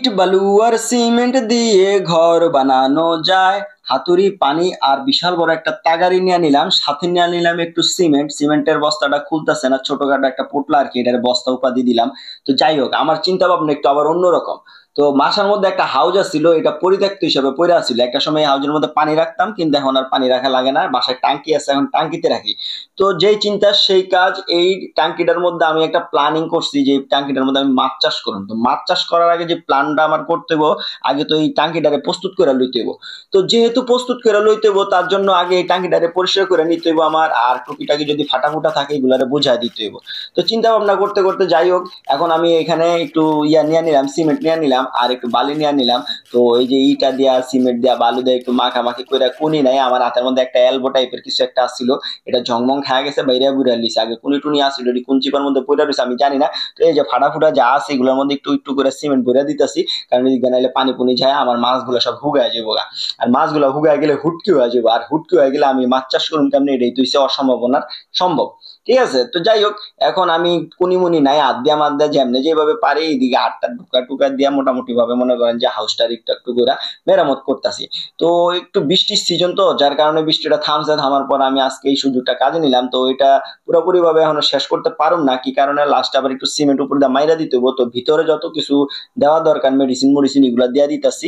ইট বালু আর সিমেন্ট দিয়ে ঘর বানানো যায়। হাতুড়ি, পানি আর বিশাল বড় একটা তাগাড়ি নিয়ে নিলাম, সাথে নিয়ে নিলাম একটু সিমেন্ট। সিমেন্টের বস্তাটা খুলতেছে না, ছোটখাটো একটা পোটলা আর কি, এটার বস্তা উপাধি দিলাম। তো যাই হোক, আমার চিন্তা ভাবনা একটু আবার অন্যরকম। তো বাসার মধ্যে একটা হাউস ছিল, এটা পরিত্যক্ত হিসেবে পড়ে আছিল। একটা সময় এই হাউজের মধ্যে পানি রাখতাম, কিন্তু এখন আর পানি রাখা লাগে না, বাসায় টাঙ্কি আছে, এখন টাঙ্কিতে রাখি। তো যেই চিন্তা সেই কাজ। এই টাঙ্কিটার মধ্যে আমি একটা প্ল্যানিং করছি যে এই টাঙ্কিটার মধ্যে আমি মাছ চাষ করুন। তো মাছ চাষ করার আগে যে প্ল্যানটা আমার করতে হইব, আগে তো এই টাঙ্কিটারে প্রস্তুত করে লইতে হইব। তো যেহেতু প্রস্তুত করে লইতে হইব, তার জন্য আগে এই টাঙ্কিটারে পরিষ্কার করে নিতে হইব আমার, আর টুকিটাকি যদি ফাটা ফুটা থাকে এগুলারে বুঝাই দিতে হইব। তো চিন্তা ভাবনা করতে করতে যাই হোক, এখন আমি এখানে একটু ইয়া নিয়ে নিলাম, সিমেন্ট নিয়ে নিলাম আর একটু বালি নিয়ে নিলাম। তো এই যে ইটা দিয়া সিমেন্ট দিয়া বালু দিয়ে একটু মাখামাখি করে কুনি নাই, আমার হাতের মধ্যে একটা এলবো টাইপের কিছু একটা আসছিল, এটা ঝংমং খাওয়া গেছে, বাইরে বুড়া লিছে। আগে কুনি টুনি আসছিল, এটি কোন চিপার মধ্যে পড়ে রয়েছে আমি জানি না। তো এই যে ফাটা ফুটা যা আছে এগুলোর মধ্যে একটু একটু করে সিমেন্ট ভরে দিতেছি, কারণ এদিকে নাইলে পানি পুনি যায়, আমার মাছগুলো সব হুগায় যাবো গা। আর মাছগুলো হুগায় গেলে হুটকি হয়ে যাবো, আর হুটকি হয়ে গেলে আমি মাছ চাষ করুন কেমনি, এটাই তো হচ্ছে অসম্ভাবনার সম্ভব। ঠিক আছে, তো যাই হোক, এখন আমি কুনিমুনি নাই, আদ্যা মাদ্যা যেমনে যেভাবে পারি এইদিকে আটটা ঢুকা টুকা দিয়া মোটামুটি ভাবে মনে করেন যে হাউসটার একটু একটু করে মেরামত করতেছি। তো একটু বৃষ্টির সিজন, তো যার কারণে বৃষ্টিটা থামছে, থামার পর আমি আজকে এই সুযোগটা কাজে নিলাম। তো এটা পুরোপুরি ভাবে এখনো শেষ করতে পারুম না, কি কারণে লাস্টে আবার একটু সিমেন্ট উপর দিয়ে মাইরা দিতে হবো। তো ভিতরে যত কিছু দেওয়া দরকার, মেডিসিন মেডিসিন এগুলা দিয়ে দিতেছি,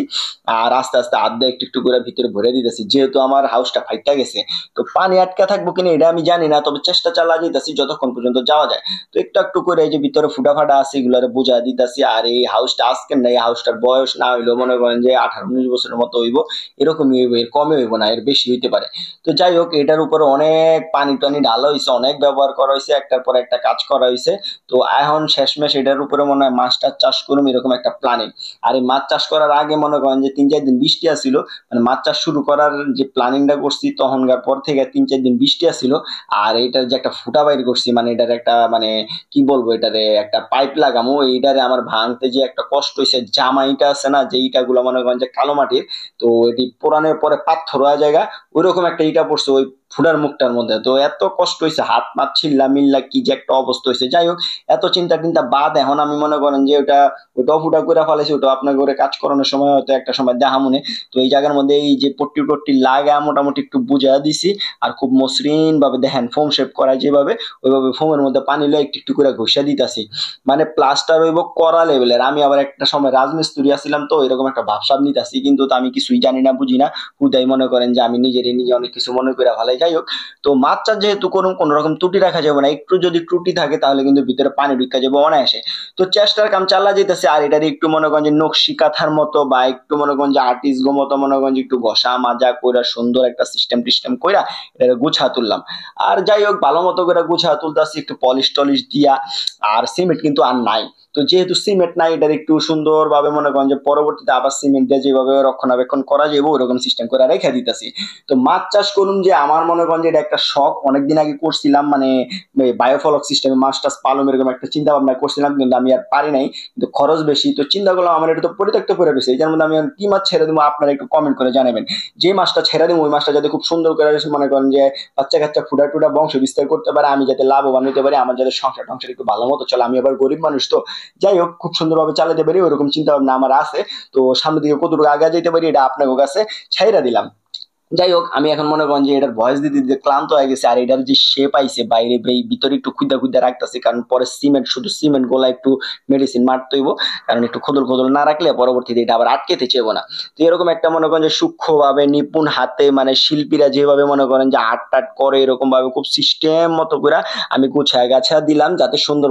আর আস্তে আস্তে আদ্যা একটু একটু করে ভিতরে ভরে দিতেছি, যেহেতু আমার হাউসটা ফাইটা গেছে। তো পানি আটকা থাকবো কিনা এটা আমি জানি না, তবে চেষ্টা চালা যেতেছি যতক্ষণ পর্যন্ত যাওয়া যায়। তো একটু একটু করে এই যে ভিতরে ফুটা ফাটা আছে এগুলারে বোঝা দিতেছি। আর এই হাউসটা আজকে না, এই হাউসটার বয়স না হইলেও মনে করেন যে 18-19 বছরের মতো হইব, এরকমই হইব, এর কমে হইব না, এর বেশি হইতে পারে। তো যাই হোক, এটার উপরে অনেক পানি টানি ঢালা হয়েছে, অনেক ব্যবহার করা হয়েছে, একটার পর একটা কাজ করা হয়েছে। তো এখন শেষমেশ এটার উপরে মনে হয় মাছ টাছ চাষ করুম, এরকম একটা প্ল্যানিং। আর এই মাছ চাষ করার আগে মনে করেন যে 3-4 দিন বৃষ্টি আসছিল, মানে মাছ চাষ শুরু করার যে প্ল্যানিংটা করছি তখনকার পর থেকে 3-4 দিন বৃষ্টি আসছিল। আর এটার যে একটা ফুটা বাইর করছি, মানে এটার একটা মানে কি বলবো, এটারে একটা পাইপ লাগামো, এইটারে আমার ভাঙতে যে একটা কষ্ট হয়েছে। জামাইটা আছে না, যে ইটা গুলো মনে করেন যে কালো মাটির, তো এটি পোড়ানোর পরে পাথর হওয়া জায়গা, ওইরকম একটা ইটা পড়ছে ওই ফুটার মুখটার মধ্যে। তো এত কষ্ট হয়েছে, হাত মাত ছিল্লা মিল্লা কি যে একটা অবস্থা হয়েছে। যাই হোক, এত চিন্তা টিন্তা বাদ, এখন আমি মনে করেন যে ওটাও ফুটা করে ফেলেছি, ওটা আপনার করে কাজ করানোর সময় হয়তো একটা সময় দেখা মনে। তো এই জায়গার মধ্যে এই যে পট্টি টট্টি লাগা মোটামুটি একটু বুঝা দিছি, আর খুব মসৃণ ভাবে দেখেন ফোম শেপ করা যেভাবে, ওইভাবে ফোমের মধ্যে পানি লয়ে একটু একটু করে ঘষা দিতেছি। মানে প্লাস্টার হইব করা লেভেলের। আমি আবার একটা সময় রাজমিস্ত্রি আছিলাম, তো এরকম একটা ভাবসাব নিতেছি, কিন্তু তো আমি কিছুই জানি না, বুঝি না। হুদাই মনে করেন যে আমি নিজেরই নিজে অনেক কিছু মনে করে ভালাই। যাই হোক, তো মাছ চাষ যেহেতু করুন, কোন রকম ত্রুটি রাখা যাবে না, একটু যদি ত্রুটি থাকে তাহলে কিন্তু ভিতরে পানি ঢুকা যাবে অনায়াসে। তো চেষ্টার কাম চালা যেতেছে, আর এটার একটু মনে করেন যে নকশি কাঁথার মতো বা একটু মনে করেন যে আর্টিস্ট গো মতো মনে করেন যে একটু ঘষা মাজা কইরা সুন্দর একটা সিস্টেম টিস্টেম কইরা এটা গুছা তুললাম। আর যাই হোক, ভালো মতো করে গুছা তুলতাছি একটু পলিশ টলিশ দিয়া। আর সিমেন্ট কিন্তু আর নাই, তো যেহেতু সিমেন্ট নাই, এটার একটু সুন্দর ভাবে মনে করেন যে পরবর্তীতে আবার সিমেন্ট দিয়ে যেভাবে রক্ষণাবেক্ষণ করা যাবে ওরকম সিস্টেম করে রেখে দিতেছি। তো মাছ চাষ করুন যে আমার মনে করেন যে এটা একটা শখ, অনেকদিন আগে করছিলাম, মানে বায়োফলক সিস্টেমে মাছ টাছ পালন এরকম একটা চিন্তা ভাবনা করছিলাম, কিন্তু আমি আর পারি নাই, কিন্তু খরচ বেশি। তো চিন্তা করলাম আমার এটা তো পরিত্যক্ত করে রয়েছে, এটার মধ্যে আমি আর কি মাছ ছেড়ে দেবো, আপনারা একটু কমেন্ট করে জানাবেন। যে মাছটা ছেড়ে দেবো ওই মাছটা যাতে খুব সুন্দর করে মনে করেন যে বাচ্চা কাচ্চা ফুটা টুটা বংশ বিস্তার করতে পারে, আমি যাতে লাভবান হতে পারি, আমার যাতে সংসার টংসার একটু ভালো মতো চলে। আমি আবার গরিব মানুষ, তো যাই হোক, খুব সুন্দরভাবে চালাতে পারি ওরকম চিন্তা ভাবনা আমার আছে। তো সামনের দিকে কতটুকু আগে যেতে পারি এটা আপনার কাছে ছাইরা দিলাম। যাই হোক, আমি এখন মনে করেন যে এটার ভয়েস দিতে দিতে ক্লান্ত হয়ে গেছে, আর এটার যে শেপ আইছে বাইরে এই ভিতরে একটু খুদা খুদা রাখতেছে, কারণ পরে সিমেন্ট, শুধু সিমেন্ট গোলা একটু মেডিসিন মারতে হইব, কারণ একটু খোদল খোদল না রাখলে পরবর্তীতে এটা আবার আটকেতে চাইবো না। তো এরকম একটা মনে করেন যে সূক্ষ্মভাবে নিপুণ হাতে, মানে শিল্পীরা যেভাবে মনে করেন যে আর্ট টাট করে, এরকম ভাবে খুব সিস্টেম মতো করে আমি গুছায় গাছা দিলাম, যাতে সুন্দর